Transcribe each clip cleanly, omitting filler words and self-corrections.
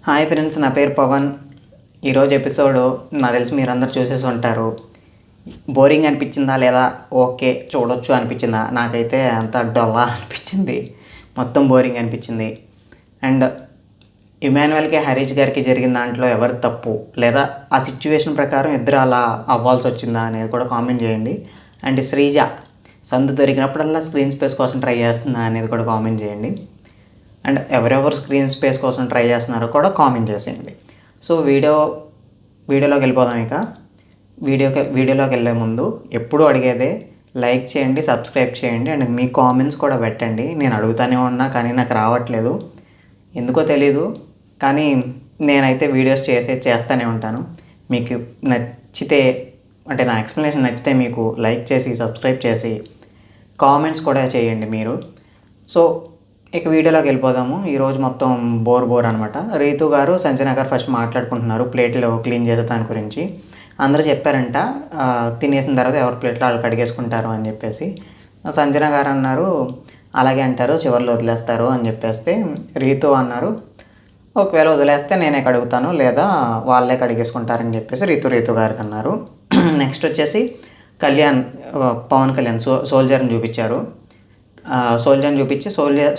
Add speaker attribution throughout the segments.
Speaker 1: Hi friends, నా పేరు పవన్. ఈరోజు ఎపిసోడ్ నాకు తెలిసి మీరందరూ చూసేసి ఉంటారు. బోరింగ్ అనిపించిందా లేదా ఓకే చూడొచ్చు అనిపించిందా? నాకైతే అంత డొల్లా అనిపించింది, మొత్తం బోరింగ్ అనిపించింది. అండ్ ఇమాన్యుయల్కి హరీష్ గారికి జరిగిన దాంట్లో ఎవరు తప్పు, లేదా ఆ సిచ్యువేషన్ ప్రకారం ఇద్దరు అలా అవ్వాల్సి వచ్చిందా అనేది కూడా కామెంట్ చేయండి. అండ్ శ్రీజ సందు దొరికినప్పుడల్లా స్క్రీన్ స్పేస్ కోసం ట్రై చేస్తుందా అనేది కూడా కామెంట్ చేయండి. అండ్ ఎవరెవరు స్క్రీన్ స్పేస్ కోసం ట్రై చేస్తున్నారో కూడా కామెంట్ చేసేయండి. సో వీడియోలోకి వెళ్ళిపోదాం. ఇక వీడియోలోకి వెళ్ళే ముందు ఎప్పుడూ అడిగేదే, లైక్ చేయండి, సబ్స్క్రైబ్ చేయండి, అండ్ మీ కామెంట్స్ కూడా పెట్టండి. నేను అడుగుతూనే ఉన్నా కానీ నాకు రావట్లేదు, ఎందుకో తెలీదు. కానీ నేనైతే వీడియోస్ చేస్తూనే ఉంటాను. మీకు నచ్చితే, అంటే నా ఎక్స్ప్లెనేషన్ నచ్చితే మీకు లైక్ చేసి సబ్స్క్రైబ్ చేసి కామెంట్స్ కూడా చేయండి మీరు. సో ఇక వీడియోలోకి వెళ్ళిపోదాము. ఈరోజు మొత్తం బోర్ అనమాట. రీతు గారు సంజన గారు ఫస్ట్ మాట్లాడుకుంటున్నారు ప్లేట్లు క్లీన్ చేసే దాని గురించి. అందరూ చెప్పారంట తినేసిన తర్వాత ఎవరి ప్లేట్లు వాళ్ళు కడిగేసుకుంటారు అని చెప్పేసి. సంజన గారు అన్నారు అలాగే అంటారు, చివరిలో వదిలేస్తారు అని చెప్పేస్తే రీతు అన్నారు ఒకవేళ వదిలేస్తే నేనే కడుగుతాను, లేదా వాళ్ళే కడిగేసుకుంటారని చెప్పేసి రీతు గారికి అన్నారు. నెక్స్ట్ వచ్చేసి పవన్ కళ్యాణ్ సోల్జర్ని చూపించారు. సోల్జర్ని చూపించి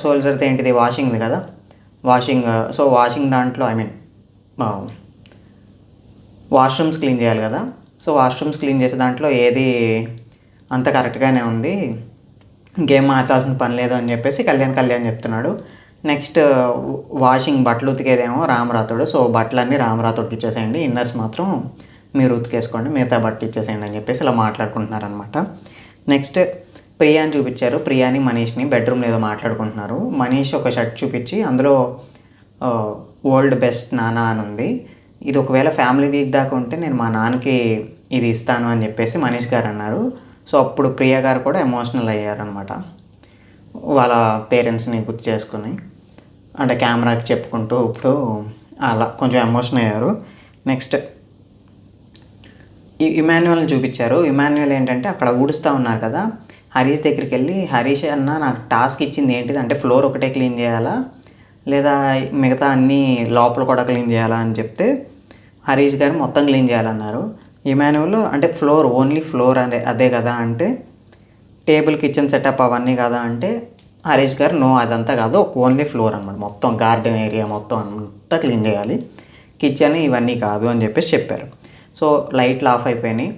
Speaker 1: సోల్జర్తో ఏంటిది వాషింగ్ది కదా, వాషింగ్ దాంట్లో వాష్రూమ్స్ క్లీన్ చేయాలి కదా. సో వాష్రూమ్స్ క్లీన్ చేసే దాంట్లో ఏది అంత కరెక్ట్గానే ఉంది, ఇంకేం మార్చాల్సిన పని లేదు అని చెప్పేసి కళ్యాణ్ చెప్తున్నాడు. నెక్స్ట్ వాషింగ్ బట్టలు ఉతికేదేమో రామరాథోడు. సో బట్టలన్నీ రామరాథోడికి ఇచ్చేసేయండి, ఇన్నర్స్ మాత్రం మీరు ఉతికేసుకోండి, మిగతా బట్టలు ఇచ్చేసేయండి అని చెప్పేసి ఇలా మాట్లాడుకుంటున్నారనమాట. నెక్స్ట్ ప్రియాని చూపించారు. ప్రియాని మనీష్ని బెడ్రూమ్లో ఏదో మాట్లాడుకుంటున్నారు. మనీష్ ఒక షర్ట్ చూపించి అందులో ఓల్డ్ బెస్ట్ నాన్న అని ఉంది. ఇది ఒకవేళ ఫ్యామిలీ వీక్ దాకా ఉంటే నేను మా నాన్నకి ఇది ఇస్తాను అని చెప్పేసి మనీష్ గారు అన్నారు. సో అప్పుడు ప్రియా గారు కూడా ఎమోషనల్ అయ్యారనమాట, వాళ్ళ పేరెంట్స్ని గుర్తు చేసుకుని, అంటే కెమెరాకి చెప్పుకుంటూ ఇప్పుడు అలా కొంచెం ఎమోషన్ అయ్యారు. నెక్స్ట్ ఇమాన్యుయల్ని చూపించారు. ఇమాన్యుయల్ ఏంటంటే అక్కడ ఊడుస్తూ ఉన్నారు కదా, హరీష్ దగ్గరికి వెళ్ళి హరీష్ అన్న నాకు టాస్క్ ఇచ్చింది ఏంటిది అంటే ఫ్లోర్ ఒకటే క్లీన్ చేయాలా లేదా మిగతా అన్నీ లోపల కూడా క్లీన్ చేయాలా అని చెప్తే హరీష్ గారు మొత్తం క్లీన్ చేయాలన్నారు. ఇమాన్యుయల్ అంటే ఓన్లీ ఫ్లోర్ అదే కదా అంటే, టేబుల్ కిచెన్ సెటప్ అవన్నీ కదా అంటే హరీష్ గారు నో అదంతా కాదు, ఓన్లీ ఫ్లోర్ అనమాట, మొత్తం గార్డెన్ ఏరియా మొత్తం అంతా క్లీన్ చేయాలి, కిచెన్ ఇవన్నీ కాదు అని చెప్పేసి చెప్పారు. సో లైట్లు ఆఫ్ అయిపోయినాయి.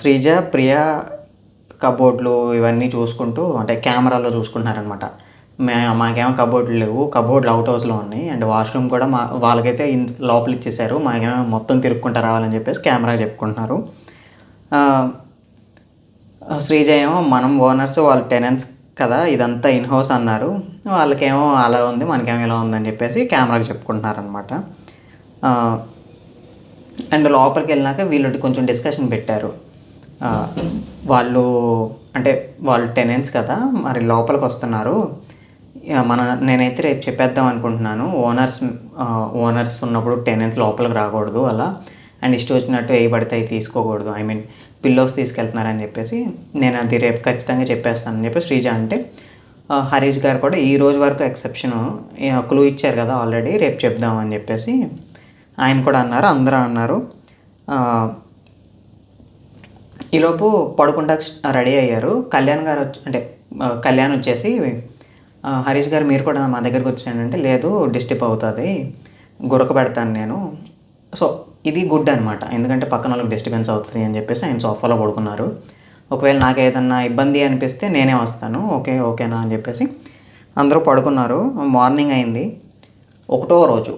Speaker 1: శ్రీజ ప్రియా కబోర్డ్లు ఇవన్నీ చూసుకుంటూ, అంటే కెమెరాలో చూసుకుంటున్నారనమాట. మాకేమో కబోర్డ్లు లేవు, కబోర్డ్లు అవుట్ హౌస్లో ఉన్నాయి, అండ్ వాష్రూమ్ కూడా వాళ్ళకైతే లోపల ఇచ్చేసారు, మాకేమో మొత్తం తిరుక్కుంటూ రావాలని చెప్పేసి కెమెరా చెప్పుకుంటున్నారు. శ్రీజ ఏమో మనం ఓనర్స్ వాళ్ళు టెనెంట్స్ కదా, ఇదంతా ఇన్ హౌస్ అన్నారు, వాళ్ళకేమో అలా ఉంది మనకేమో ఇలా ఉందని చెప్పేసి కెమెరాకి చెప్పుకుంటున్నారనమాట. అండ్ లోపలికి వెళ్ళినాక వీళ్ళు కొంచెం డిస్కషన్ పెట్టారు. వాళ్ళు టెనెంట్స్ కదా, మరి లోపలికి వస్తున్నారు, నేనైతే రేపు చెప్పేద్దాం అనుకుంటున్నాను, ఓనర్స్ ఉన్నప్పుడు టెనెంట్స్ లోపలికి రాకూడదు అలా, అండ్ ఇష్టం వచ్చినట్టు ఏ పడితే తీసుకోకూడదు, పిల్లోస్ తీసుకెళ్తున్నారని చెప్పేసి నేను అది రేపు ఖచ్చితంగా చెప్పేస్తానని చెప్పి శ్రీజ అంటే, హరీష్ గారు కూడా ఈ రోజు వరకు ఎక్సెప్షను క్లూ ఇచ్చారు కదా ఆల్రెడీ, రేపు చెప్దామని చెప్పేసి ఆయన కూడా అన్నారు, అందరూ అన్నారు. ఈలోపు పడుకుంటా రెడీ అయ్యారు. కళ్యాణ్ వచ్చేసి హరీష్ గారు మీరు కూడా మా దగ్గరికి వచ్చానంటే లేదు డిస్టర్బ్ అవుతుంది, గురక పెడతాను నేను. సో ఇది గుడ్ అనమాట, ఎందుకంటే పక్కన వాళ్ళకి డిస్టర్బెన్స్ అవుతుంది అని చెప్పేసి ఆయన సోఫాలో పడుకున్నారు. ఒకవేళ నాకు ఏదన్నా ఇబ్బంది అనిపిస్తే నేనే వస్తాను, ఓకేనా అని చెప్పేసి అందరూ పడుకున్నారు. మార్నింగ్ అయింది, 1వ రోజు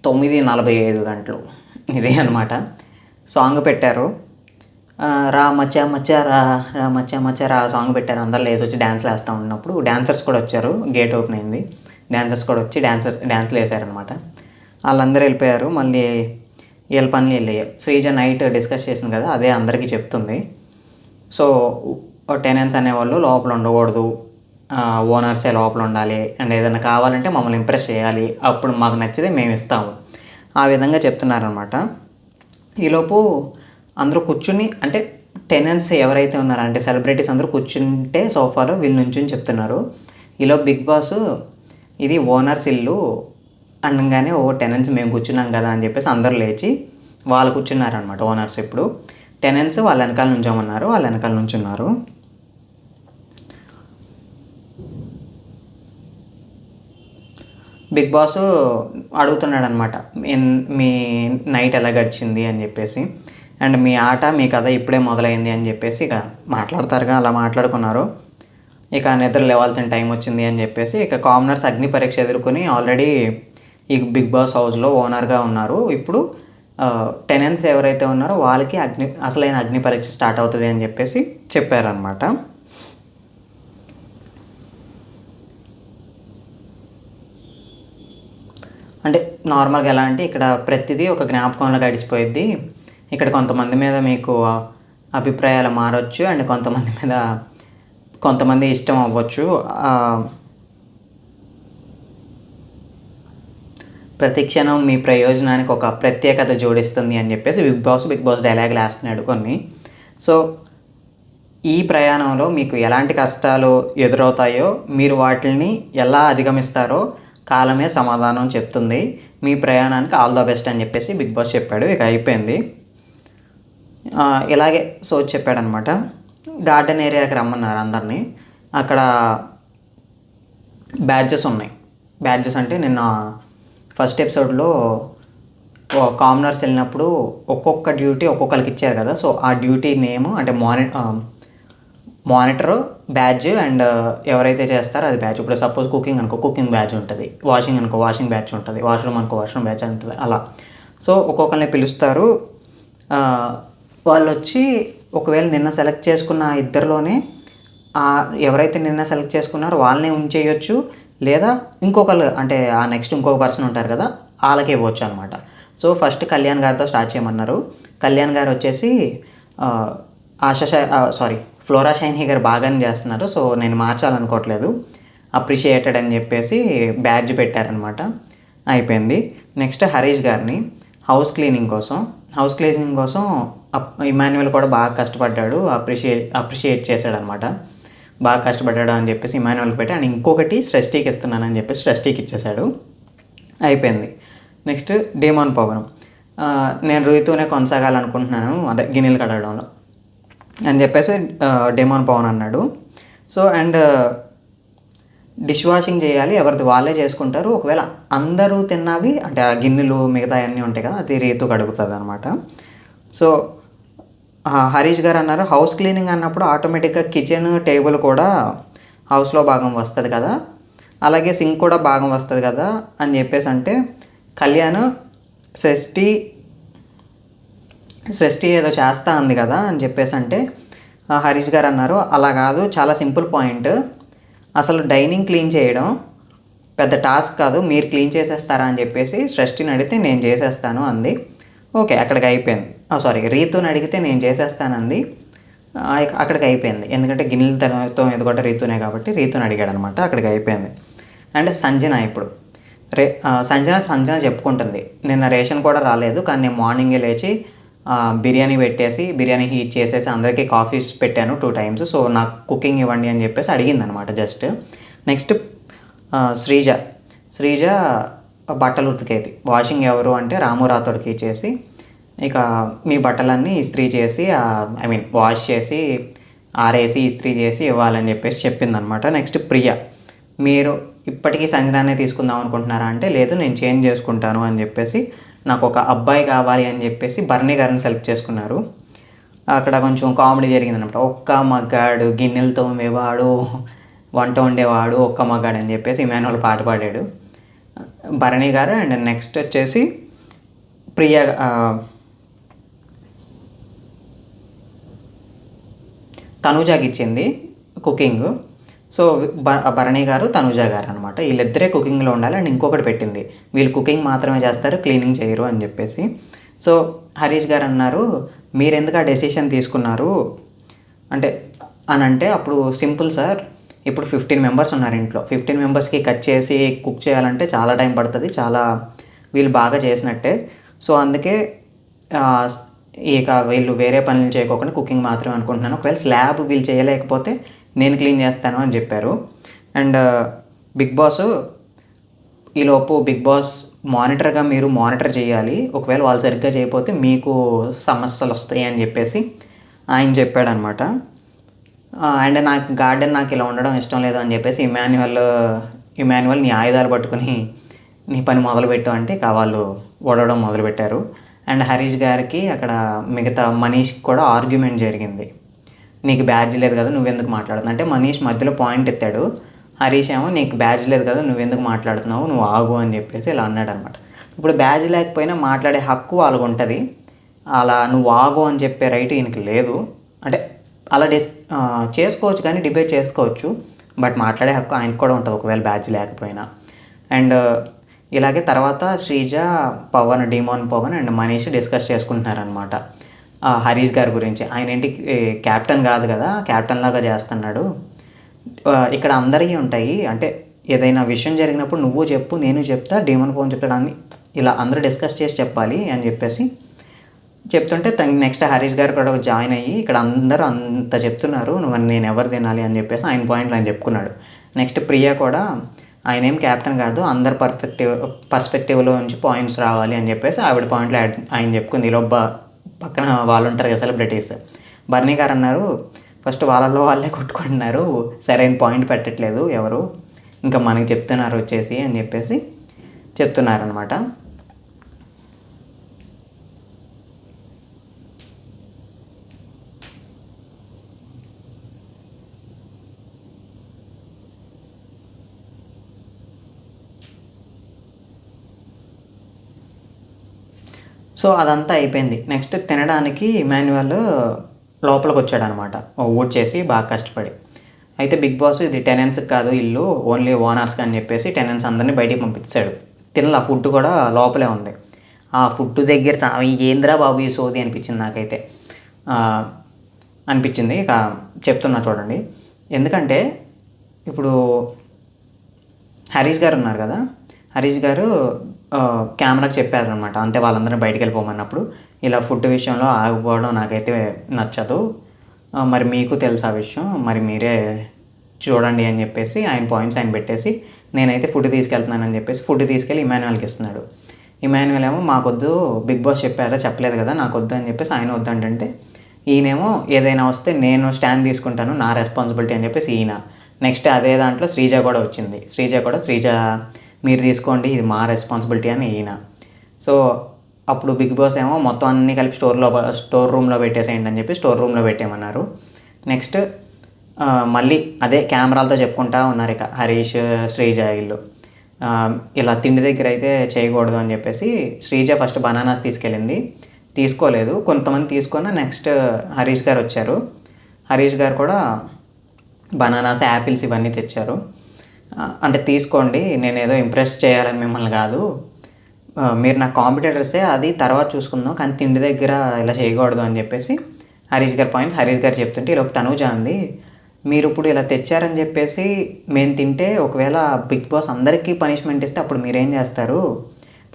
Speaker 1: 9:45 గంటలు ఇదే అనమాట. సాంగ్ పెట్టారు, రా మచ్చా మచ్చా రా మచ్చా మచ్చా రా సాంగ్ పెట్టారు. అందరూ లేచి వచ్చి డ్యాన్స్లు వేస్తూ ఉన్నప్పుడు డాన్సర్స్ కూడా వచ్చారు, గేట్ ఓపెన్ అయింది, డాన్సర్స్ కూడా వచ్చి డాన్స్లు వేసారనమాట. వాళ్ళందరూ వెళ్ళిపోయారు, మళ్ళీ వీళ్ళ పనులు వెళ్ళాయి. శ్రీజ నైట్ డిస్కస్ చేసింది కదా, అదే అందరికీ చెప్తుంది. సో టెనెంట్స్ అనేవాళ్ళు లోపల ఉండకూడదు, ఓనర్సే లోపల ఉండాలి, అండ్ ఏదైనా కావాలంటే మమ్మల్ని ఇంప్రెస్ చేయాలి, అప్పుడు మాకు నచ్చితే మేము ఇస్తాము, ఆ విధంగా చెప్తున్నారనమాట. ఈలోపు అందరూ కూర్చుని, అంటే టెనెంట్స్ ఎవరైతే ఉన్నారో అంటే సెలబ్రిటీస్ అందరూ కూర్చుంటే సోఫాలో వీళ్ళు నుంచుని చెప్తున్నారు. ఈలోపు బిగ్ బాస్ ఇది ఓనర్స్ ఇల్లు, అనగానే ఓ టెనెంట్స్ మేము కూర్చున్నాం కదా అని చెప్పేసి అందరూ లేచి వాళ్ళు కూర్చున్నారనమాట. ఓనర్స్ ఇప్పుడు టెనెంట్స్ వాళ్ళ వెనకాల నుంచోమన్నారు, వాళ్ళ వెనకాల నుంచున్నారు. బిగ్ బాస్ అడుగుతున్నాడు అనమాట, మీ నైట్ ఎలా గడిచింది అని చెప్పేసి, అండ్ మీ ఆట మీ కథ ఇప్పుడే మొదలైంది అని చెప్పేసి ఇక మాట్లాడతారుగా. అలా మాట్లాడుకున్నారు. ఇక నిద్ర లేవాల్సిన టైం వచ్చింది అని చెప్పేసి ఇక కామనర్స్ అగ్ని పరీక్ష ఎదుర్కొని ఆల్రెడీ ఈ బిగ్ బాస్ హౌస్లో ఓనర్గా ఉన్నారు. ఇప్పుడు టెనెంట్స్ ఎవరైతే ఉన్నారో వాళ్ళకి అసలైన అగ్ని పరీక్ష స్టార్ట్ అవుతుంది అని చెప్పేసి చెప్పారనమాట. అంటే నార్మల్గా ఎలా అంటే ఇక్కడ ప్రతిదీ ఒక జ్ఞాపకంలో గడిచిపోయిద్ది. ఇక్కడ కొంతమంది మీద మీకు అభిప్రాయాలు మారొచ్చు, అండ్ కొంతమంది ఇష్టం అవ్వచ్చు. ప్రతి క్షణం మీ ప్రయోజనానికి ఒక ప్రత్యేకత జోడిస్తుంది అని చెప్పేసి బిగ్ బాస్ డైలాగులు వేస్తున్నాడు కొన్ని. సో ఈ ప్రయాణంలో మీకు ఎలాంటి కష్టాలు ఎదురవుతాయో మీరు వాటిని ఎలా అధిగమిస్తారో కాలమే సమాధానం చెప్తుంది. మీ ప్రయాణానికి ఆల్ ద బెస్ట్ అని చెప్పేసి బిగ్ బాస్ చెప్పాడు. ఇక అయిపోయింది. ఇలాగే చెప్పాడనమాట. గార్డెన్ ఏరియాకి రమ్మన్నారు అందరినీ. అక్కడ బ్యాడ్జెస్ ఉన్నాయి. బ్యాడ్జెస్ అంటే నిన్న ఫస్ట్ ఎపిసోడ్లో కామనర్స్ వెళ్ళినప్పుడు ఒక్కొక్క డ్యూటీ ఒక్కొక్కరికి ఇచ్చారు కదా. సో ఆ డ్యూటీ నేమ్ అంటే మానిటర్ బ్యాడ్జ్, అండ్ ఎవరైతే చేస్తారో అది బ్యాడ్జ్. ఇప్పుడు సపోజ్ కుకింగ్ అనుకో కుకింగ్ బ్యాడ్జ్ ఉంటుంది, వాషింగ్ అనుకో వాషింగ్ బ్యాడ్జ్ ఉంటుంది, వాష్రూమ్ అనుకో వాష్రూమ్ బ్యాడ్జ్ ఉంటుంది. అలా సో ఒక్కొక్కరిని పిలుస్తారు. వాళ్ళు వచ్చి ఒకవేళ నిన్న సెలెక్ట్ చేసుకున్న ఇద్దరిలోనే ఎవరైతే నిన్న సెలెక్ట్ చేసుకున్నారో వాళ్ళనే ఉంచేయచ్చు, లేదా ఇంకొకరు అంటే ఆ నెక్స్ట్ ఇంకొక పర్సన్ ఉంటారు కదా వాళ్ళకి ఇవ్వచ్చు అనమాట. సో ఫస్ట్ కళ్యాణ్ గారితో స్టార్ట్ చేయమన్నారు. కళ్యాణ్ గారు వచ్చేసి ఫ్లోరా షైనీ గారు బాగానే చేస్తున్నారు, సో నేను మార్చాలనుకోవట్లేదు, అప్రిషియేటెడ్ అని చెప్పేసి బ్యాడ్జ్ పెట్టారనమాట. అయిపోయింది. నెక్స్ట్ హరీష్ గారిని హౌస్ క్లీనింగ్ కోసం ఇమాన్యువల్ కూడా బాగా కష్టపడ్డాడు, అప్రిషియేట్ చేశాడనమాట. బాగా కష్టపడ్డాడు అని చెప్పేసి ఇమాన్యువల్కి పెట్టి, అండ్ ఇంకొకటి సృష్టికి ఇస్తున్నానని చెప్పేసి సృష్టికి ఇచ్చేశాడు. అయిపోయింది. నెక్స్ట్ డేమాన్ పవన్, నేను రుయితూనే కొనసాగాలనుకుంటున్నాను అదే గిన్నెలు కడగడంలో అని చెప్పేసి డేమాన్ పవన్ అన్నాడు. సో అండ్ డిష్ వాషింగ్ చేయాలి, ఎవరిది వాళ్ళే చేసుకుంటారు, ఒకవేళ అందరూ తిన్నవి అంటే ఆ గిన్నెలు మిగతా అన్నీ ఉంటాయి కదా అది రీతు కడుగుతుంది అనమాట. సో హరీష్ గారు అన్నారు హౌస్ క్లీనింగ్ అన్నప్పుడు ఆటోమేటిక్గా కిచెన్ టేబుల్ కూడా హౌస్లో భాగం వస్తుంది కదా, అలాగే సింక్ కూడా భాగం వస్తుంది కదా అని చెప్పేసి అంటే కళ్యాణ్ సృష్టి ఏదో చేస్తా ఉంది కదా అని చెప్పేసి అంటే హరీష్ గారు అన్నారు అలా కాదు, చాలా సింపుల్ పాయింట్, అసలు డైనింగ్ క్లీన్ చేయడం పెద్ద టాస్క్ కాదు, మీరు క్లీన్ చేసేస్తారా అని చెప్పేసి సృష్టిని అడిగితే నేను చేసేస్తాను అంది. ఓకే అక్కడికి అయిపోయింది. రీతుని అడిగితే నేను చేసేస్తానంది. అక్కడికి అయిపోయింది. ఎందుకంటే గిన్నెలతో ఎదుగుట రీతునే కాబట్టి రీతుని అడిగాడు అనమాట. అక్కడికి అయిపోయింది. అండ్ సంజన ఇప్పుడు సంజన చెప్పుకుంటుంది నిన్న రేషన్ కూడా రాలేదు, కానీ నేను మార్నింగే లేచి బిర్యానీ హీట్ చేసేసి అందరికీ కాఫీస్ పెట్టాను 2 times, సో నాకు కుకింగ్ ఇవ్వండి అని చెప్పేసి అడిగింది అనమాట జస్ట్. నెక్స్ట్ శ్రీజ బట్టలు ఉతికేది, వాషింగ్ ఎవరు అంటే రాము రాథోడ్కి ఇచ్చేసి ఇక మీ బట్టలన్నీ ఇస్త్రీ చేసి వాష్ చేసి ఆరేసి ఇస్త్రీ చేసి ఇవ్వాలని చెప్పేసి చెప్పిందనమాట. నెక్స్ట్ ప్రియ, మీరు ఇప్పటికీ సంజనానే తీసుకుందాం అనుకుంటున్నారా అంటే లేదు నేను చేంజ్ చేసుకుంటాను అని చెప్పేసి నాకు ఒక అబ్బాయి కావాలి అని చెప్పేసి బర్నీ గారిని సెలెక్ట్ చేసుకున్నారు. అక్కడ కొంచెం కామెడీ జరిగిందనమాట. ఒక్క మగ్గాడు గిన్నెలు తోమేవాడు వంట వండేవాడు ఒక్క మగ్గాడు అని చెప్పేసి ఇమాన్యువల్ పాట పాడాడు భరణి గారు. అండ్ నెక్స్ట్ వచ్చేసి ప్రియ తనూజాకి ఇచ్చింది కుకింగ్. సో భరణి గారు తనూజ గారు అనమాట, వీళ్ళిద్దరే కుకింగ్లో ఉండాలి. అండ్ ఇంకొకటి పెట్టింది వీళ్ళు కుకింగ్ మాత్రమే చేస్తారు క్లీనింగ్ చేయరు అని చెప్పేసి. సో హరీష్ గారు అన్నారు మీరు ఎందుకు ఆ డెసిషన్ తీసుకున్నారు అంటే అప్పుడు సింపుల్ సార్, ఇప్పుడు 15 members ఉన్నారు ఇంట్లో, 15 members కట్ చేసి కుక్ చేయాలంటే చాలా టైం పడుతుంది, చాలా వీళ్ళు బాగా చేసినట్టే, సో అందుకే ఇక వీళ్ళు వేరే పనులు చేయకోకుండా కుకింగ్ మాత్రమే అనుకుంటున్నాను, ఒకవేళ స్లాబ్ వీళ్ళు చేయలేకపోతే నేను క్లీన్ చేస్తాను అని చెప్పారు. అండ్ బిగ్ బాస్ ఈలోపు బిగ్ బాస్ మానిటర్గా మీరు మానిటర్ చేయాలి, ఒకవేళ వాళ్ళు సరిగ్గా చేయకపోతే మీకు సమస్యలు వస్తాయి అని చెప్పేసి ఆయన చెప్పాడనమాట. అండ్ నాకు ఇలా ఉండడం ఇష్టం లేదు అని చెప్పేసి ఇమాన్యువల్ నీ ఆయుధాలు పట్టుకుని నీ పని మొదలుపెట్టు అంటే ఇక వాళ్ళు ఓడవడం మొదలుపెట్టారు. అండ్ హరీష్ గారికి అక్కడ మిగతా మనీష్కి కూడా ఆర్గ్యుమెంట్ జరిగింది. నీకు బ్యాడ్జ్ లేదు కదా నువ్వెందుకు మాట్లాడుతున్నావు అంటే మనీష్ మధ్యలో పాయింట్ ఎత్తాడు. హరీష్ ఏమో నీకు బ్యాడ్జ్ లేదు కదా నువ్వెందుకు మాట్లాడుతున్నావు, నువ్వు ఆగు అని చెప్పేసి ఇలా అన్నాడు అనమాట. ఇప్పుడు బ్యాడ్జ్ లేకపోయినా మాట్లాడే హక్కు వాళ్ళకు ఉంటుంది. అలా నువ్వు ఆగు అని చెప్పే రైట్ ఈయనకి లేదు. అంటే అలా చేసుకోవచ్చు కానీ డిబేట్ చేసుకోవచ్చు, బట్ మాట్లాడే హక్కు ఆయనకు కూడా ఉంటుంది ఒకవేళ బ్యాడ్జ్ లేకపోయినా. అండ్ ఇలాగే తర్వాత Sreeja, demon Pavan and Manish discuss చేసుకుంటున్నారనమాట హరీష్ గారి గురించి. ఆయన ఏంటి క్యాప్టెన్ కాదు కదా, క్యాప్టెన్ లాగా చేస్తున్నాడు, ఇక్కడ అందరికీ ఉంటాయి అంటే ఏదైనా విషయం జరిగినప్పుడు నువ్వు చెప్పు నేను చెప్తా డీమాన్ పవన్ చెప్తాడు అని ఇలా అందరూ డిస్కస్ చేసి చెప్పాలి అని చెప్పేసి చెప్తుంటే నెక్స్ట్ హరీష్ గారు కూడా జాయిన్ అయ్యి ఇక్కడ అందరూ అంత చెప్తున్నారు నేను ఎవరు తినాలి అని చెప్పేసి ఆయన పాయింట్లు ఆయన చెప్పుకున్నాడు. నెక్స్ట్ ప్రియా కూడా ఆయన ఏం క్యాప్టెన్ కాదు, అందరు పర్స్పెక్టివ్లో నుంచి పాయింట్స్ రావాలి అని చెప్పేసి ఆవిడ పాయింట్లు ఆయన చెప్పుకుంది. ఈలోపు పక్కన వాళ్ళు ఉంటారు కదా సెలబ్రిటీస్, బర్నీ గారు అన్నారు ఫస్ట్ వాళ్ళలో వాళ్ళే కొట్టుకుంటున్నారు, సరైన పాయింట్ పెట్టట్లేదు ఎవరు, ఇంకా మనకి చెప్తున్నారు వచ్చేసి అని చెప్పేసి చెప్తున్నారనమాట. సో అదంతా అయిపోయింది. నెక్స్ట్ తినడానికి ఇమాన్యువల్ లోపలికి వచ్చాడనమాట ఊడ్ చేసి బాగా కష్టపడి. అయితే బిగ్ బాస్ ఇది టెనెన్స్కి కాదు ఇల్లు, ఓన్లీ ఓనర్స్కి అని చెప్పేసి టెనెన్స్ అందరినీ బయటికి పంపించాడు. తినలా, ఫుడ్ కూడా లోపలే ఉంది. ఆ ఫుడ్ దగ్గర ఏంద్రా బాబు ఈ సోది అనిపించింది నాకైతే అనిపించింది. ఇక చెప్తున్నా చూడండి. ఎందుకంటే ఇప్పుడు హరీష్ గారు ఉన్నారు కదా, హరీష్ గారు కెమెరాకి చెప్పారనమాట, అంటే వాళ్ళందరూ బయటికి వెళ్ళిపోమన్నప్పుడు ఇలా ఫుడ్ విషయంలో ఆగిపోవడం నాకైతే నచ్చదు, మరి మీకు తెలుసు ఆ విషయం, మరి మీరే చూడండి అని చెప్పేసి ఆయన పాయింట్స్ ఆయన పెట్టేసి నేనైతే ఫుడ్ తీసుకెళ్తున్నానని చెప్పేసి ఫుడ్ తీసుకెళ్ళి ఇమాన్యువల్కి ఇస్తున్నాడు. ఇమాన్యువల్ ఏమో మాకొద్దు, బిగ్ బాస్ చెప్పారా చెప్పలేదు కదా నాకొద్దు అని చెప్పేసి ఆయన వద్దంటే ఈయనేమో ఏదైనా వస్తే నేను స్టాండ్ తీసుకుంటాను నా రెస్పాన్సిబిలిటీ అని చెప్పేసి ఈయన. నెక్స్ట్ అదే దాంట్లో శ్రీజ కూడా వచ్చింది. శ్రీజ మీరు తీసుకోండి ఇది మా రెస్పాన్సిబిలిటీ అని ఈయన. సో అప్పుడు బిగ్ బాస్ ఏమో మొత్తం అన్నీ కలిపి స్టోర్ రూమ్లో పెట్టేసేయండి అని చెప్పి స్టోర్ రూమ్లో పెట్టేయమన్నారు. నెక్స్ట్ మళ్ళీ అదే కెమెరాలతో చెప్పుకుంటా ఉన్నారు ఇక హరీష్ శ్రీజ వీళ్ళు ఇలా తిండి దగ్గర అయితే చేయకూడదు అని చెప్పేసి. శ్రీజ ఫస్ట్ బనానాస్ తీసుకెళ్ళింది, తీసుకోలేదు, కొంతమంది తీసుకున్న నెక్స్ట్ హరీష్ గారు వచ్చారు. హరీష్ గారు కూడా బనానాస్ యాపిల్స్ ఇవన్నీ తెచ్చారు. అంటే తీసుకోండి, నేను ఏదో ఇంప్రెస్ చేయాలని మిమ్మల్ని కాదు, మీరు నా కాంపిటేటర్సే, అది తర్వాత చూసుకుందాం, కానీ తిండి దగ్గర ఇలా చేయకూడదు అని చెప్పేసి హరీష్ గారి పాయింట్స్ హరీష్ గారు చెప్తుంటే ఈలోపు తనూజ అంది మీరు ఇప్పుడు ఇలా తెచ్చారని చెప్పేసి మేము తింటే ఒకవేళ బిగ్ బాస్ అందరికీ పనిష్మెంట్ ఇస్తే అప్పుడు మీరేం చేస్తారు,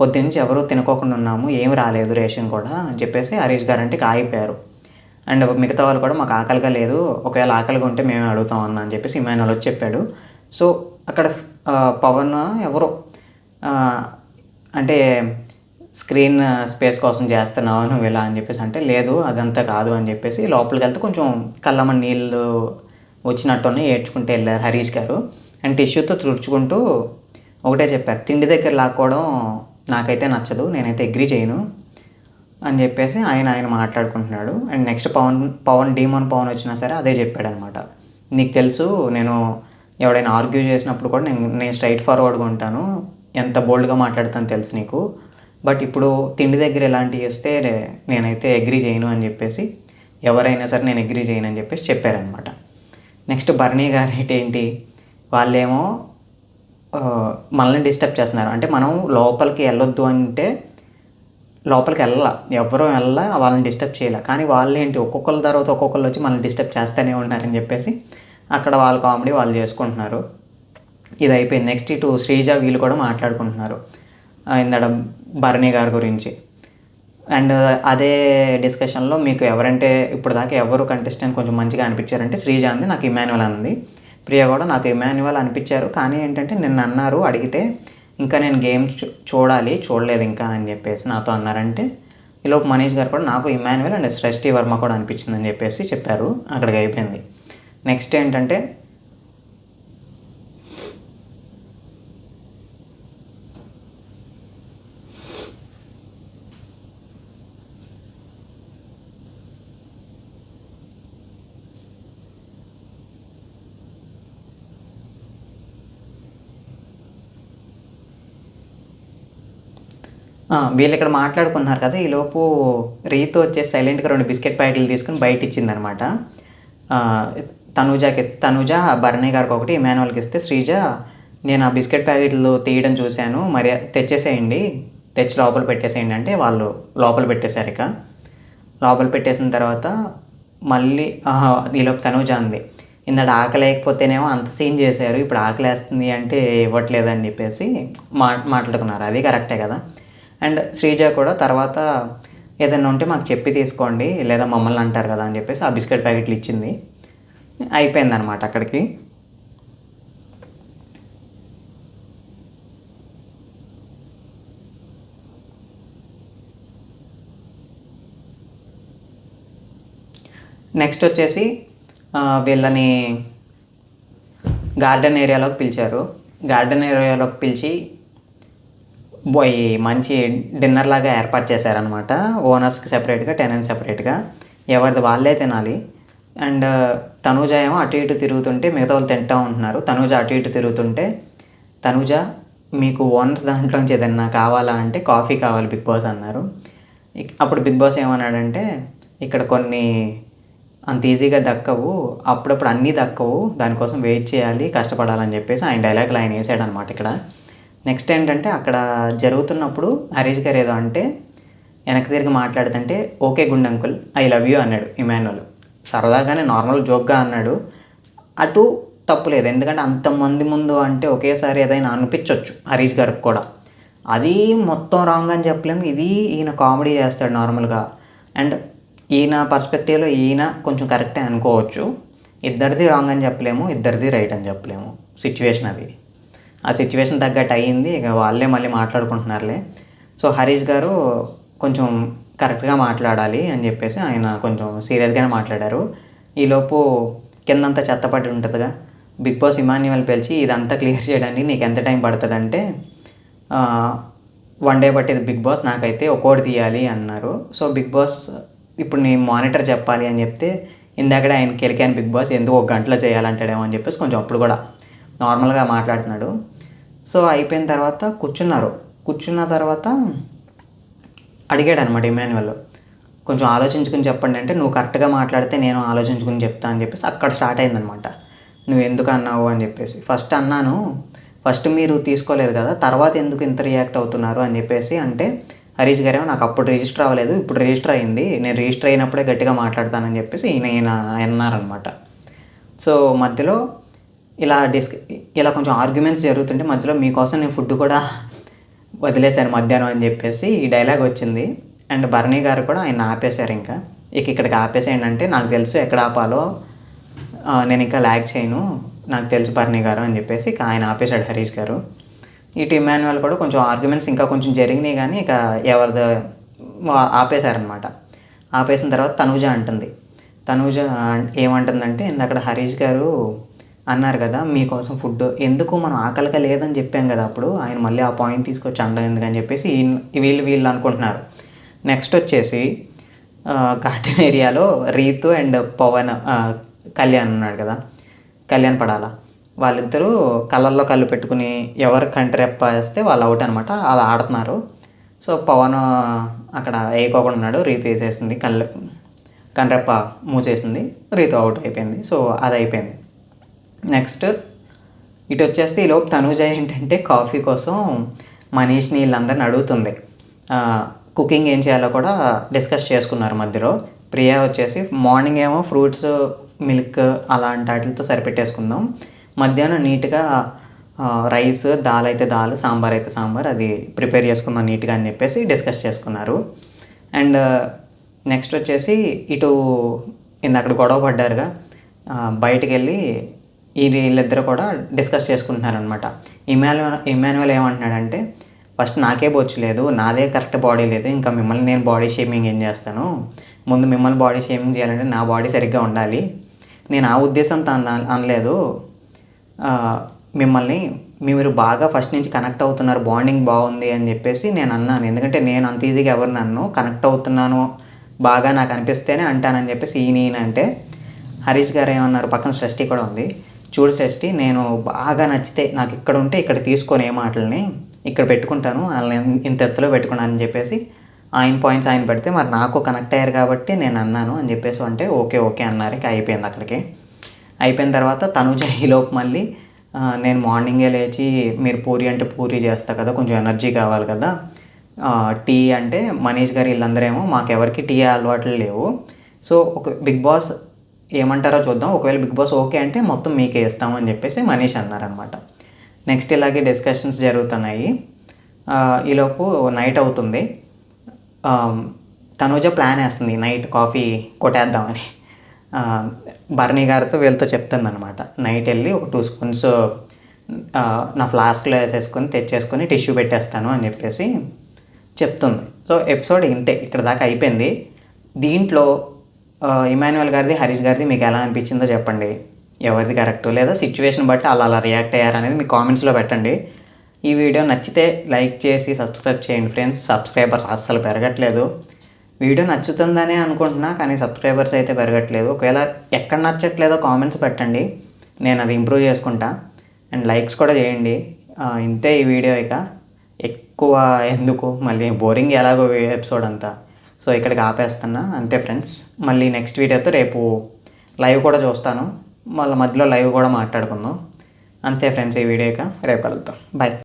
Speaker 1: పొద్దున్నుంచి ఎవరూ తినుకోకుండా ఉన్నాము, ఏమి రాలేదు రేషన్ కూడా అని చెప్పేసి హరీష్ గారు అంటే ఆగిపోయారు. అండ్ మిగతా వాళ్ళు కూడా మాకు ఆకలిగా లేదు, ఒకవేళ ఆకలిగా ఉంటే మేమే అడుగుతాం అన్న అని చెప్పేసి ఇమాన్యువల్ వచ్చి చెప్పాడు. సో అక్కడ పవన్ ఎవరో అంటే స్క్రీన్ స్పేస్ కోసం చేస్తున్నావు నువ్వు ఇలా అని చెప్పేసి అంటే లేదు అదంతా కాదు అని చెప్పేసి లోపలికి వెళ్తే కొంచెం కళ్ళమ్మ నీళ్ళు వచ్చినట్టునే ఏడ్చుకుంటూ వెళ్ళారు హరీష్ గారు. అండ్ టిష్యూతో తుడుచుకుంటూ ఒకటే చెప్పారు, తిండి దగ్గర లాక్కోవడం నాకైతే నచ్చదు, నేనైతే అగ్రీ చేయను అని చెప్పేసి ఆయన మాట్లాడుకుంటున్నాడు. అండ్ నెక్స్ట్ డీమాన్ పవన్ వచ్చినా సరే అదే చెప్పాడు అనమాట, నీకు తెలుసు నేను ఎవడైనా ఆర్గ్యూ చేసినప్పుడు కూడా నేను స్ట్రైట్ ఫార్వర్డ్గా ఉంటాను, ఎంత బోల్డ్గా మాట్లాడతాను తెలుసు నీకు, బట్ ఇప్పుడు తిండి దగ్గర ఎలాంటివి వస్తే నేనైతే అగ్రీ చేయను అని చెప్పేసి, ఎవరైనా సరే నేను అగ్రీ చేయను అని చెప్పేసి చెప్పారనమాట. నెక్స్ట్ బర్నీ గారు ఏంటి వాళ్ళేమో మనల్ని డిస్టర్బ్ చేస్తున్నారు, అంటే మనం లోపలికి వెళ్ళొద్దు అంటే లోపలికి ఎవరూ వాళ్ళని డిస్టర్బ్ చేయాలి, కానీ వాళ్ళు ఏంటి ఒక్కొక్కరి తర్వాత ఒక్కొక్కరు వచ్చి మనల్ని డిస్టర్బ్ చేస్తూనే ఉన్నారని చెప్పేసి అక్కడ వాళ్ళ కామెడీ వాళ్ళు చేసుకుంటున్నారు. ఇది అయిపోయింది. నెక్స్ట్ ఇటు శ్రీజ వీళ్ళు కూడా మాట్లాడుకుంటున్నారు ఇందాక బర్నీ గారి గురించి. అండ్ అదే డిస్కషన్లో మీకు ఎవరంటే ఇప్పుడు దాకా ఎవరు కంటెస్టెంట్ కొంచెం మంచిగా అనిపించారంటే శ్రీజ అంది, నాకు ఇమాన్యువల్ అంది. ప్రియ కూడా నాకు ఇమాన్యువల్ అనిపించారు, కానీ ఏంటంటే నిన్న అన్నారు అడిగితే ఇంకా నేను గేమ్ చూడాలి, చూడలేదు ఇంకా అని చెప్పేసి నాతో అన్నారంటే, ఈలోపు మనీష్ గారు కూడా నాకు ఇమాన్యుయల్ అండ్ సృష్టి వర్మ కూడా అనిపించిందని చెప్పేసి చెప్పారు. అక్కడికి అయిపోయింది. నెక్స్ట్ ఏంటంటే వీళ్ళు ఇక్కడ మాట్లాడుకున్నారు కదా, ఈలోపు రీతు వచ్చేసి సైలెంట్గా 2 బిస్కెట్ ప్యాకెట్లు తీసుకొని బయట ఇచ్చిందనమాట. తనూజాకి ఇస్తే తనూజ భరణి గారికి ఒకటి, ఇమాన్యుయల్కి ఇస్తే శ్రీజ నేను ఆ బిస్కెట్ ప్యాకెట్లు తీయడం చూశాను, మరి తెచ్చేసేయండి, తెచ్చి లోపల పెట్టేసేయండి అంటే వాళ్ళు లోపల పెట్టేశారు. ఇక లోపల పెట్టేసిన తర్వాత మళ్ళీ ఈలోపు తనూజ అంది, ఇందాక ఆకలి లేకపోతేనేమో అంత సీన్ చేశారు, ఇప్పుడు ఆకలి వేస్తుంది అంటే ఇవ్వట్లేదని చెప్పేసి మాట్లాడుకున్నారు. అది కరెక్టే కదా. అండ్ శ్రీజ కూడా తర్వాత ఏదైనా ఉంటే మాకు చెప్పి తీసుకోండి లేదా మమ్మల్ని అంటారు కదా అని చెప్పేసి ఆ బిస్కెట్ ప్యాకెట్లు ఇచ్చింది. అయిపోయిందనమాట అక్కడికి. నెక్స్ట్ వచ్చేసి వీళ్ళని గార్డెన్ ఏరియాలోకి పిలిచారు. గార్డెన్ ఏరియాలోకి పిలిచి మంచి డిన్నర్ లాగా ఏర్పాటు చేశారనమాట. ఓనర్స్కి సెపరేట్గా, టెనెంట్స్ సెపరేట్గా, ఎవరిది వాళ్ళే తినాలి. అండ్ తనూజ ఏమో అటు ఇటు తిరుగుతుంటే మిగతా వాళ్ళు తింటూ ఉంటున్నారు. తనూజ అటు ఇటు తిరుగుతుంటే, తనూజ మీకు ఓనర్ దాంట్లోంచి ఏదన్నా కావాలా అంటే కాఫీ కావాలి బిగ్ బాస్ అన్నారు. అప్పుడు బిగ్ బాస్ ఏమన్నాడంటే, ఇక్కడ కొన్ని అంత ఈజీగా దక్కవు, అప్పుడప్పుడు అన్నీ దక్కవు, దానికోసం వెయిట్ చేయాలి, కష్టపడాలని చెప్పేసి ఆయన డైలాగులు ఆయన వేసాడనమాట ఇక్కడ. నెక్స్ట్ ఏంటంటే అక్కడ జరుగుతున్నప్పుడు హరీష్ గారు ఏదో అంటే వెనక్కి తిరిగి మాట్లాడుతుంటే, okay good uncle I love you అన్నాడు ఇమాన్యుయల్. సరదాగానే నార్మల్ జోక్గా అన్నాడు. అటు తప్పులేదు, ఎందుకంటే అంతమంది ముందు అంటే ఒకేసారి ఏదైనా అనిపించవచ్చు హరీష్ గారికి కూడా. అది మొత్తం రాంగ్ అని చెప్పలేము, ఇది ఈయన కామెడీ చేస్తాడు నార్మల్గా. అండ్ ఈయన పర్స్పెక్టివ్లో ఈయన కొంచెం కరెక్టే అనుకోవచ్చు. ఇద్దరిది రాంగ్ అని చెప్పలేము, ఇద్దరిది రైట్ అని చెప్పలేము. సిచ్యువేషన్ అది, ఆ సిచ్యువేషన్ తగ్గట్టు అయ్యింది. ఇక వాళ్ళే మళ్ళీ మాట్లాడుకుంటున్నారులే. సో హరీష్ గారు కొంచెం కరెక్ట్గా మాట్లాడాలి అని చెప్పేసి ఆయన కొంచెం సీరియస్గానే మాట్లాడారు. ఈలోపు కిందంతా చెత్తపడి ఉంటుందిగా, బిగ్ బాస్ ఇమాన్యుయల్ పిలిచి ఇదంతా క్లియర్ చేయడానికి నీకు ఎంత టైం పడుతుంది అంటే, 1 డే పట్టేది బిగ్ బాస్, నాకైతే ఒక్కోటి తీయాలి అన్నారు. సో బిగ్ బాస్ ఇప్పుడు నీ మానిటర్ చెప్పాలి అని చెప్తే, ఇందాకడే ఆయన కెలికాను బిగ్ బాస్ ఎందుకు 1 గంటలో చేయాలంటాడేమో అని చెప్పేసి కొంచెం అప్పుడు కూడా నార్మల్గా మాట్లాడుతున్నాడు. సో అయిపోయిన తర్వాత కూర్చున్న తర్వాత అడిగాడు అనమాట ఇమాన్యుయల్, కొంచెం ఆలోచించుకుని చెప్పండి అంటే, నువ్వు కరెక్ట్గా మాట్లాడితే నేను ఆలోచించుకుని చెప్తా అని చెప్పేసి అక్కడ స్టార్ట్ అయిందనమాట. నువ్వు ఎందుకు అన్నావు అని చెప్పేసి. ఫస్ట్ అన్నాను, ఫస్ట్ మీరు తీసుకోలేదు కదా, తర్వాత ఎందుకు ఇంత రియాక్ట్ అవుతున్నారు అని చెప్పేసి అంటే, హరీష్ గారేమో నాకు అప్పుడు రిజిస్టర్ అవ్వలేదు, ఇప్పుడు రిజిస్టర్ అయింది, నేను రిజిస్టర్ అయినప్పుడే గట్టిగా మాట్లాడతానని చెప్పేసి ఈయన అన్నారనమాట. సో మధ్యలో ఇలా కొంచెం ఆర్గ్యుమెంట్స్ జరుగుతుంటే మధ్యలో మీకోసం నేను ఫుడ్ కూడా వదిలేశాను మధ్యాహ్నం అని చెప్పేసి ఈ డైలాగ్ వచ్చింది. అండ్ భరణి గారు కూడా ఆయన ఆపేశారు. ఇంకా ఇక్కడికి ఆపేసేయండి అంటే, నాకు తెలుసు ఎక్కడ ఆపాలో, నేను ఇంకా ల్యాగ్ చేయను, నాకు తెలుసు భరణి గారు అని చెప్పేసి ఇక ఆయన ఆపేశాడు హరీష్ గారు. ఇటు ఇమాన్యుయల్ కూడా కొంచెం ఆర్గ్యుమెంట్స్ ఇంకా కొంచెం జరిగినాయి కానీ ఇక ఎవరిదో ఆపేశారనమాట. ఆపేసిన తర్వాత తనూజ ఏమంటుందంటే, ఇందాక హరీష్ గారు అన్నారు కదా మీకోసం ఫుడ్ ఎందుకు, మనం ఆకలిగా లేదని చెప్పాం కదా అప్పుడు, ఆయన మళ్ళీ ఆ పాయింట్ తీసుకొచ్చి అండం ఎందుకని చెప్పేసి వీళ్ళు అనుకుంటున్నారు. నెక్స్ట్ వచ్చేసి గార్డెన్ ఏరియాలో రీతు అండ్ కళ్యాణ్ ఉన్నాడు కదా, కళ్యాణ్ పడాల, వాళ్ళిద్దరూ కళ్ళల్లో కళ్ళు పెట్టుకుని ఎవరు కంటిరెప్ప వేస్తే వాళ్ళు అవుట్ అనమాట, అలా ఆడుతున్నారు. సో పవన్ అక్కడ వేయకోకుండా ఉన్నాడు, రీతు వేసేసింది, కంటిరెప్ప మూసేసింది, రీతు అవుట్ అయిపోయింది. సో అది అయిపోయింది. నెక్స్ట్ ఇటు వచ్చేస్తే ఈలోపు తనూజ ఏంటంటే కాఫీ కోసం మనీష్ని వీళ్ళందరిని అడుగుతుంది. కుకింగ్ ఏం చేయాలో కూడా డిస్కస్ చేసుకున్నారు మధ్యలో. ప్రియా వచ్చేసి మార్నింగ్ ఏమో ఫ్రూట్స్, మిల్క్ అలాంటి వాటితో సరిపెట్టేసుకుందాం, మధ్యాహ్నం నీట్గా రైస్, దాల్ అయితే దాల్, సాంబార్ అయితే సాంబార్ అది ప్రిపేర్ చేసుకుందాం నీట్గా అని చెప్పేసి డిస్కస్ చేసుకున్నారు. అండ్ నెక్స్ట్ వచ్చేసి ఇటు అక్కడ గొడవ పడ్డారుగా, బయటికి వెళ్ళి వీళ్ళిద్దరు కూడా డిస్కస్ చేసుకుంటున్నారనమాట. ఇమాన్యువల్ ఏమంటున్నాడంటే, ఫస్ట్ నాకే బొచ్చు లేదు, నాదే కరెక్ట్ బాడీ లేదు, ఇంకా మిమ్మల్ని నేను బాడీ షేమింగ్ ఏం చేస్తాను, ముందు మిమ్మల్ని బాడీ షేమింగ్ చేయాలంటే నా బాడీ సరిగ్గా ఉండాలి, నేను ఆ ఉద్దేశంతో అనలేదు, మిమ్మల్ని మీరు బాగా ఫస్ట్ నుంచి కనెక్ట్ అవుతున్నారు, బాండింగ్ బాగుంది అని చెప్పేసి నేను అన్నాను. ఎందుకంటే నేను అంత ఈజీగా ఎవరు నన్ను కనెక్ట్ అవుతున్నాను బాగా నాకు అనిపిస్తేనే అంటానని చెప్పేసి ఈయన అంటే, హరీష్ గారు ఏమన్నారు, పక్కన షష్ఠి కూడా ఉంది, చూడు షష్ఠి, నేను బాగా నచ్చితే నాకు ఇక్కడ ఉంటే ఇక్కడ తీసుకొని ఏ మాటలని ఇక్కడ పెట్టుకుంటాను, వాళ్ళని ఇంత ఎత్తులో పెట్టుకున్నాను అని చెప్పేసి ఆయన పాయింట్స్ ఆయన పెడితే, మరి నాకు కనెక్ట్ అయ్యారు కాబట్టి నేను అన్నాను అని చెప్పేసి అంటే ఓకే ఓకే అన్నారు. ఇక అయిపోయింది అక్కడికి. అయిపోయిన తర్వాత తనుజ ఈలోపు మళ్ళీ నేను మార్నింగే లేచి మీరు పూరి అంటే పూరి చేస్తా కదా, కొంచెం ఎనర్జీ కావాలి కదా, టీ అంటే మనీష్ గారు వీళ్ళందరేమో మాకెవరికి టీ అలవాట్లు లేవు, సో ఒక బిగ్ బాస్ ఏమంటారో చూద్దాం, ఒకవేళ బిగ్ బాస్ ఓకే అంటే మొత్తం మీకే ఇస్తాము అని చెప్పేసి మనీష్ అన్నారనమాట. నెక్స్ట్ ఇలాగే డిస్కషన్స్ జరుగుతున్నాయి. ఈలోపు నైట్ అవుతుంది. తనుజ ప్లాన్ వేస్తుంది నైట్ కాఫీ కొట్టేద్దామని. బర్నీ గారితో వీళ్ళతో చెప్తుందనమాట, నైట్ వెళ్ళి ఒక 2 స్పూన్స్ నా ఫ్లాస్క్లో వేసేసుకొని తెచ్చేసుకొని టిష్యూ పెట్టేస్తాను అని చెప్పేసి చెప్తుంది. సో ఎపిసోడ్ ఇంతే, ఇక్కడ దాకా అయిపోయింది. దీంట్లో ఇమాన్యువల్ గారిది హరీష్ గారిది మీకు ఎలా అనిపించిందో చెప్పండి, ఎవరిది కరెక్ట్, లేదా సిచ్యువేషన్ బట్టి అలా రియాక్ట్ అయ్యారనేది మీ కామెంట్స్లో పెట్టండి. ఈ వీడియో నచ్చితే లైక్ చేసి సబ్స్క్రైబ్ చేయండి ఫ్రెండ్స్. సబ్స్క్రైబర్స్ అస్సలు పెరగట్లేదు. వీడియో నచ్చుతుందనే అనుకుంటున్నా, కానీ సబ్స్క్రైబర్స్ అయితే పెరగట్లేదు. ఒకవేళ ఎక్కడ నచ్చట్లేదో కామెంట్స్ పెట్టండి, నేను అది ఇంప్రూవ్ చేసుకుంటా. అండ్ లైక్స్ కూడా చేయండి. ఇంతే ఈ వీడియో, ఇక ఎక్కువ ఎందుకు మళ్ళీ బోరింగ్ ఎలాగో ఎపిసోడ్ అంతా, సో ఇక్కడికి ఆపేస్తున్నా అంతే ఫ్రెండ్స్. మళ్ళీ నెక్స్ట్ వీడియోతో రేపు లైవ్ కూడా చూస్తాను, మళ్ళీ మధ్యలో లైవ్ కూడా మాట్లాడుకుందాం. అంతే ఫ్రెండ్స్, ఈ వీడియో ఇక రేపు కలుద్దాం. బాయ్.